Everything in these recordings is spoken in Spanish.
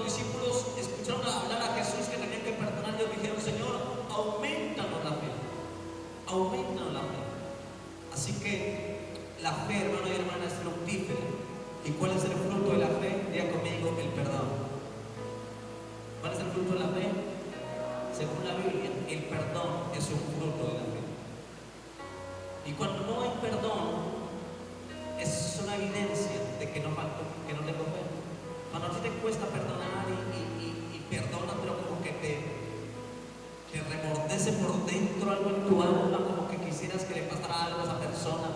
discípulos escucharon hablar a Jesús que tenían que perdonar, ellos dijeron: Señor, aumentanos la fe, aumentanos la fe. Así que la fe, hermano y hermana, es fructífera. ¿Y cuál es el fruto de la fe? Diga conmigo: el perdón. ¿Cuál es el fruto de la fe? Según la Biblia, el perdón es un fruto de la fe. Y cuando no hay perdón, es una evidencia de que no tengo fe. Cuando a ti te cuesta perdonar y perdonas, pero como que te remordece por dentro algo en tu alma, como que quisieras que le pasara algo a esa persona,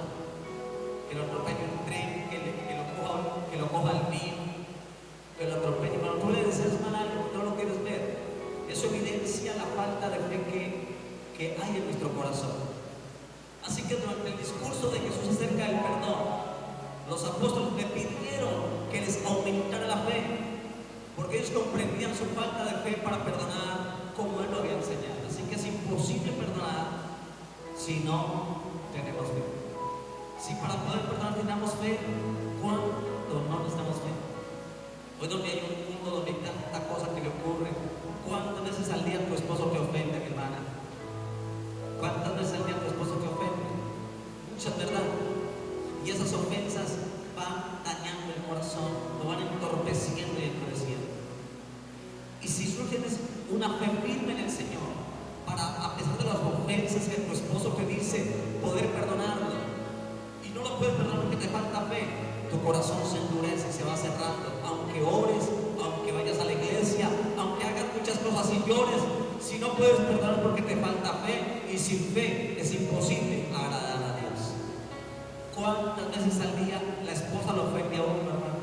que lo atropelle un tren, que lo coja el mío, que lo atropelle. Cuando tú le deseas mal algo, no lo quieres ver. Eso evidencia la falta de fe que hay en nuestro corazón. Así que durante el discurso de Jesús acerca del perdón, los apóstoles le pidieron que les aumentara la fe, porque ellos comprendían su falta de fe para perdonar como Él lo había enseñado. Así que es imposible perdonar si no tenemos fe. Si para poder perdonar tenemos fe, ¿cuándo no necesitamos fe? Hoy donde hay un mundo donde hay tanta cosa que le ocurre, ¿cuántas veces al día tu esposo te ofende, mi hermana? ¿Cuántas veces al día tu esposo te ofende? Muchas, ¿verdad? Y esas ofensas van dañando el corazón, lo van entorpeciendo y endureciendo. Y si surge una fe firme en el Señor, para, a pesar de las ofensas que tu esposo te dice, poder perdonarlo, y no lo puedes perdonar porque te falta fe, tu corazón se endurece y se va cerrando. Aunque ores, aunque vayas a la iglesia, aunque hagas muchas cosas y llores, si no puedes perdonar porque te falta fe, y sin fe es imposible agradar a Dios. ¿Cuántas veces al día la esposa lo ofende a uno, hermano?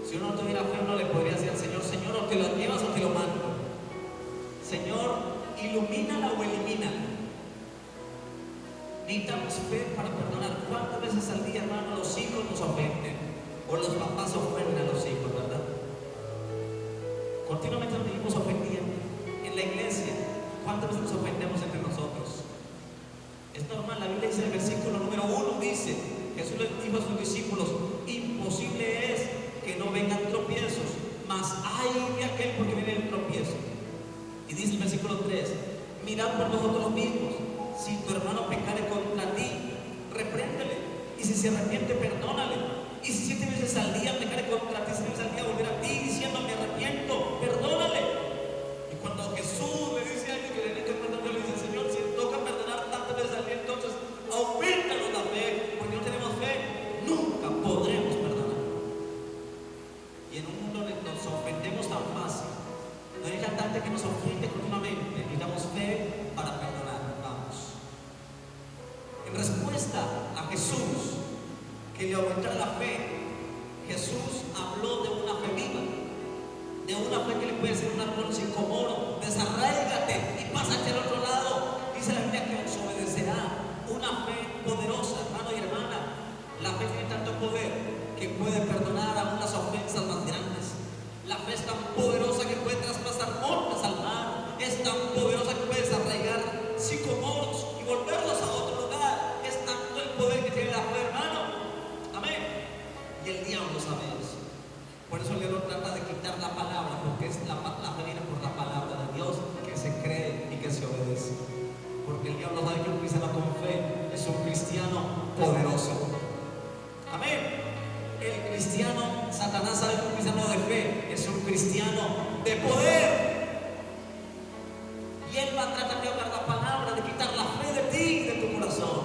Si uno no tuviera fe, uno le podría decir al Señor: Señor, o te lo llevas o te lo mando. Señor, ilumínala o elimínala. Necesitamos fe para perdonar. ¿Cuántas veces al día, hermano, los hijos nos ofenden? O los papás ofenden a los hijos, ¿verdad? Continuamente nos vivimos ofendiendo. En la iglesia, ¿cuántas veces nos ofendemos entre nosotros? Es normal. La Biblia dice en el versículo número 1, dice: Jesús les dijo a sus discípulos: imposible es que no vengan tropiezos, mas ay de aquel porque viene el tropiezo. Y dice el versículo 3: mirad por vosotros mismos, si tu hermano pecare contra ti, repréndele, y si se arrepiente, perdónale. Y si 7 veces al día pecare contra ti, 7 veces al día volver a ti diciendo: me arrepiento, perdónale. Y cuando Jesús le dice a alguien que le tiene que perdonar, le dice: Señor, si toca perdonar tantas veces al día, entonces aumentanos la fe, porque no tenemos fe, nunca podremos perdonar. Y en un mundo donde nos ofendemos tan fácil, no hay tanta que nos ofende continuamente, necesitamos fe para perdonar. Vamos. En respuesta a Jesús, que le aumentara la fe, Jesús habló de una fe viva, de una fe que le puede ser un árbol sicomoro. Desarráigate y pásate al otro lado. Dice la Biblia que os obedecerá. Una fe poderosa, hermano y hermana. La fe tiene tanto poder que puede perdonar aún las ofensas más grandes. La fe es tan poderosa que puede traspasar montes al mar. Es tan poderosa que puede desarraigar sicomoros y volverlos a otro lugar. Es tanto el poder que tiene la fe, hermano. Amén. Y el diablo sabe eso. Por eso el diablo trata de quitar la palabra, porque es la fe viene por la palabra de Dios, que se cree y que se obedece. Porque el diablo sabe que un cristiano con fe es un cristiano poderoso. Amén. El cristiano, Satanás sabe que un cristiano de fe es un cristiano de poder. Y él va a tratar de hablar la palabra, de quitar la fe de ti y de tu corazón.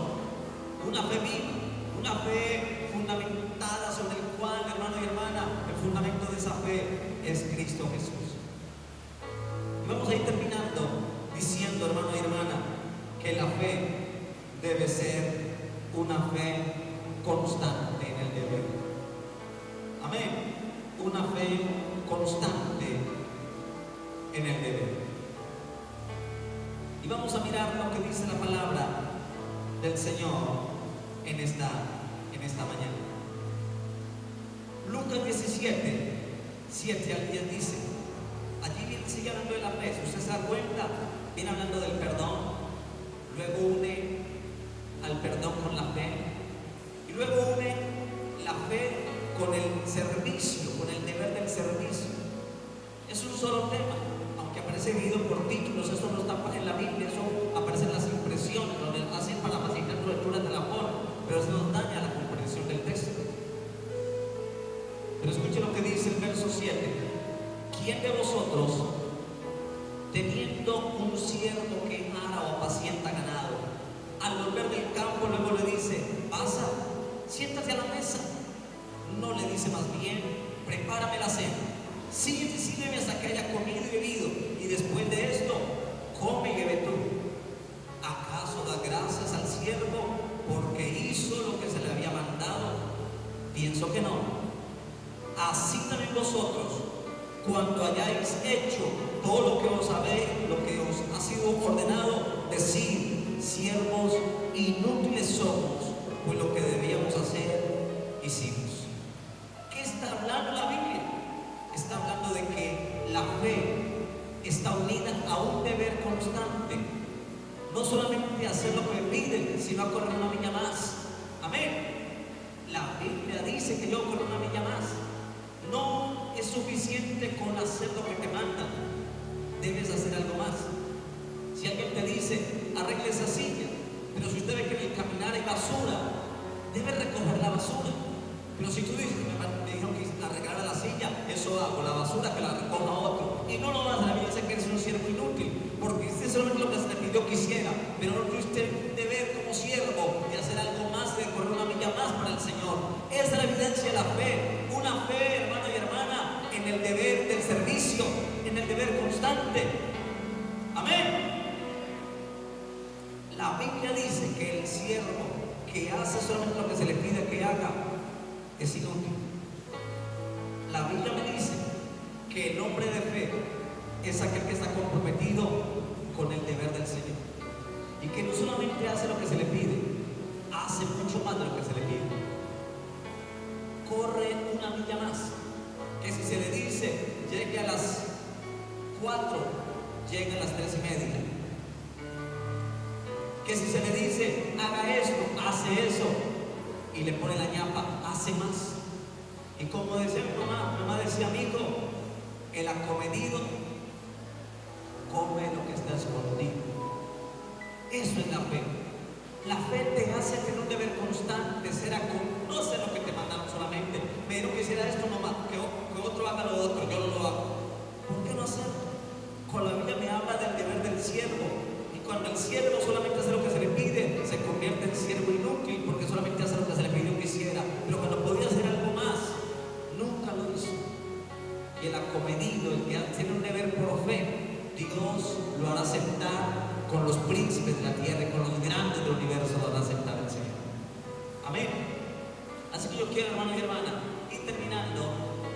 Una fe viva, una fe fundamentada sobre el cual, hermano y hermana, el fundamento de esa fe es Cristo Jesús. Y vamos a ir terminando diciendo, hermano y hermana, que la fe debe ser una fe constante en el deber. Amén. Una fe constante en el deber. Y vamos a mirar lo que dice la palabra del Señor en esta mañana. Lucas 17, 7 al 10 dice, allí sigue hablando de la fe. Si usted se da cuenta, viene hablando del perdón, luego une al perdón con la fe, y luego une la fe con el servicio, con el deber del servicio. Es un solo tema, aunque aparece dividido por títulos. Eso no está en la Biblia, eso aparece en las impresiones, donde hacen para facilitar tu lectura de la forma, pero eso nos daña la comprensión del texto. Pero escuchen lo que dice el verso 7. ¿Quién de vosotros, teniendo un siervo que ara o apacienta ganado, al volver del campo luego le dice: pasa, siéntate a la mesa? No le dice más bien: prepárame la cena, sígueme hasta que haya comido y bebido, y después de esto, come y bebe tú. ¿Acaso da gracias al siervo porque hizo lo que se le había mandado? Pienso que no. Así también vosotros, cuando hayáis hecho todo lo que os ha sido ordenado, decid: siervos inútiles somos, pues lo que debíamos hacer hicimos. ¿Qué está hablando la Biblia? Está hablando de que la fe está unida a un deber constante, no solamente hacer lo que me piden, sino a correr una milla más. Amén. La Biblia dice que yo corro una milla más. No es suficiente con hacer lo que te mandan, debes hacer algo más. Si alguien te dice: arregle esa silla, pero si usted ve que en el caminar hay basura, debe recoger la basura. Pero si tú dices: me dijeron que arreglara la silla, eso hago, la basura que la recoja otro, y no lo hace, la Biblia dice que eres un siervo inútil, porque usted solamente lo que se le pidió que hiciera, pero no tuviste un deber como siervo de hacer algo más, de correr una milla más para el Señor. Esa es la evidencia de la fe, una fe, hermano y hermana, en el deber del servicio, en el deber constante. Amén. La Biblia dice que el siervo que hace solamente lo que se le pide que haga es inútil. La Biblia me dice que el hombre de fe es aquel que está comprometido con el deber del Señor, y que no solamente hace lo que se le pide, hace mucho más de lo que se le pide. Corre una milla más, que si se le dice llegue a las 4, llega a las 3:30. Que si se le dice haga esto, hace eso, y le pone la ñapa, hace más. Y como decía mi mamá decía: mi hijo, el acomedido come lo que está escondido. Eso es la fe. La fe te hace tener un deber constante, no hacer lo que te mandaron solamente, pero quisiera esto nomás, que otro haga lo otro, yo no lo hago. ¿Por qué no hacerlo? Con la Biblia me habla del deber del siervo, y cuando el siervo solamente hace lo que se le pide, se convierte en siervo inútil, porque solamente hace lo que se le pidió que hiciera. Pero cuando podía hacer algo más, nunca lo hizo. Y el acomedido, el que tiene un deber por fe, Dios lo hará aceptar con los príncipes de la tierra y con los grandes del universo, lo hará aceptar el Señor. Amén. Así que yo quiero, hermano y hermana, ir terminando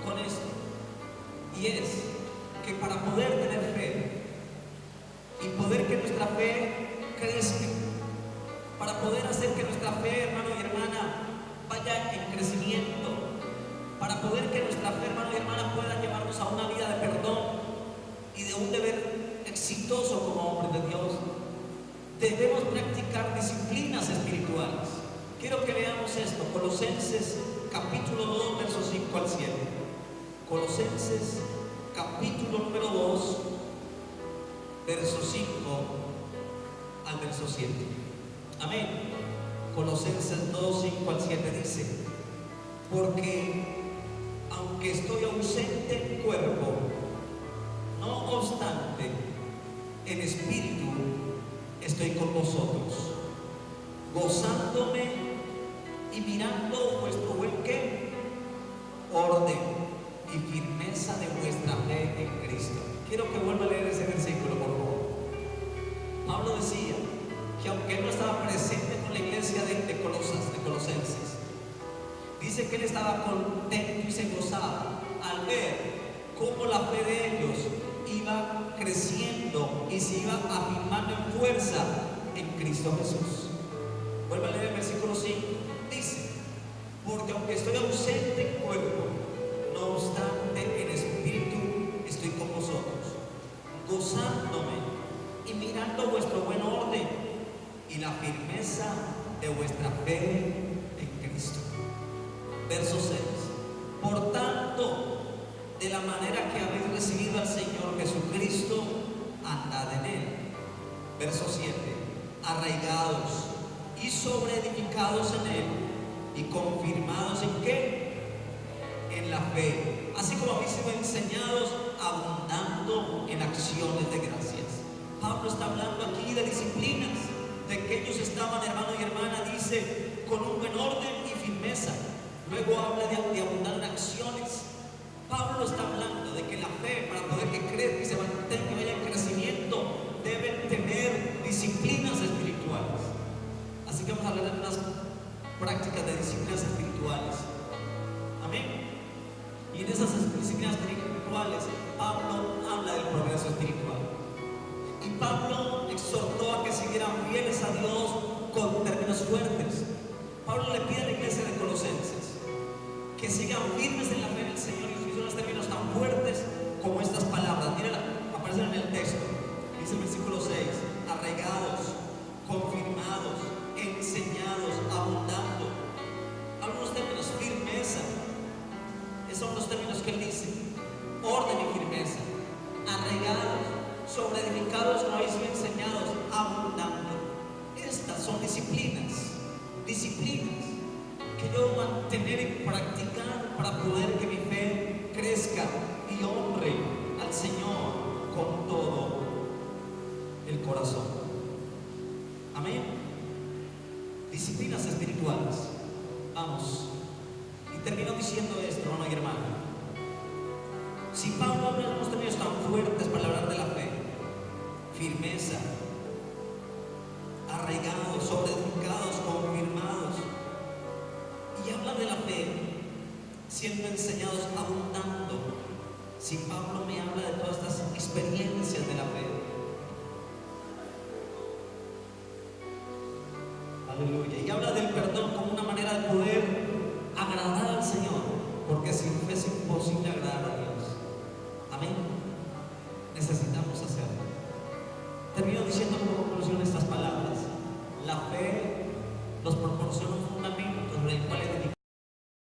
con esto, y es que para poder tener fe y poder que nuestra fe crezca, para poder hacer que nuestra fe, hermano y hermana, vaya en crecimiento, para poder que nuestra fe, hermano y hermana, pueda llevarnos a una vida de perdón y de un deber exitoso como hombres de Dios, debemos practicar disciplinas espirituales. Quiero que leamos esto, Colosenses capítulo 2, versos 5 al 7. Colosenses capítulo número 2, verso 5 al verso 7. Amén. Colosenses 2, 5 al 7 dice: porque aunque estoy ausente en cuerpo, no obstante en espíritu estoy con vosotros, gozándome y mirando vuestro buen ¿qué? Orden y firmeza de vuestra fe en Cristo. Quiero que vuelva a leer ese versículo, por favor. Pablo decía que aunque él no estaba presente con la iglesia de Colosenses, dice que él estaba contento y se gozaba al ver cómo la fe de ellos iba creciendo y se iba afirmando en fuerza en Cristo Jesús. Vuelve a leer el versículo 5. Dice: porque aunque estoy ausente en cuerpo, no obstante en espíritu estoy con vosotros, gozándome y mirando vuestro buen orden y la firmeza de vuestra fe en Cristo. Verso 6. Por tanto, de la manera que habéis recibido al Verso 7. Arraigados y sobreedificados en Él y confirmados en ¿qué? En la fe, así como habéis sido enseñados, abundando en acciones de gracias. Pablo está hablando aquí de disciplinas, de que ellos estaban, hermano y hermana, dice, con un buen orden y firmeza. Luego habla de abundar en acciones. Pablo está hablando de que la fe, para poder que crezca y se mantenga y vaya en crecimiento, deben tener disciplinas espirituales. Así que vamos a hablar de unas prácticas de disciplinas espirituales. Amén. Y en esas disciplinas espirituales, Pablo habla del progreso espiritual. Y Pablo exhortó a que siguieran fieles a Dios con términos fuertes. Pablo le pide a la iglesia de Colosenses que sigan firmes en la fe del Señor, y utilizó unos términos tan fuertes como estas palabras. Miren, aparecen en el texto. Dice el versículo 6: arraigados, confirmados, enseñados, abundando. Algunos términos: firmeza. Esos son los términos que él dice: orden y firmeza. Arraigados, sobreedificados, como habéis sido enseñados, abundando. Estas son disciplinas que yo debo mantener y practicar para poder que mi fe crezca y honre al Señor con todo el corazón. Amén. Disciplinas espirituales. Vamos. Y termino diciendo esto, hermano y hermana. Si Pablo habla de unos términos tan fuertes para hablar de la fe, firmeza, arraigados, sobreedificados, confirmados, y habla de la fe siendo enseñados, abundando, si Pablo me habla de todas estas experiencias de la fe, aleluya, y habla del perdón como una manera de poder agradar al Señor, porque sin fe es imposible agradar a Dios. Amén. Necesitamos hacerlo. Termino diciendo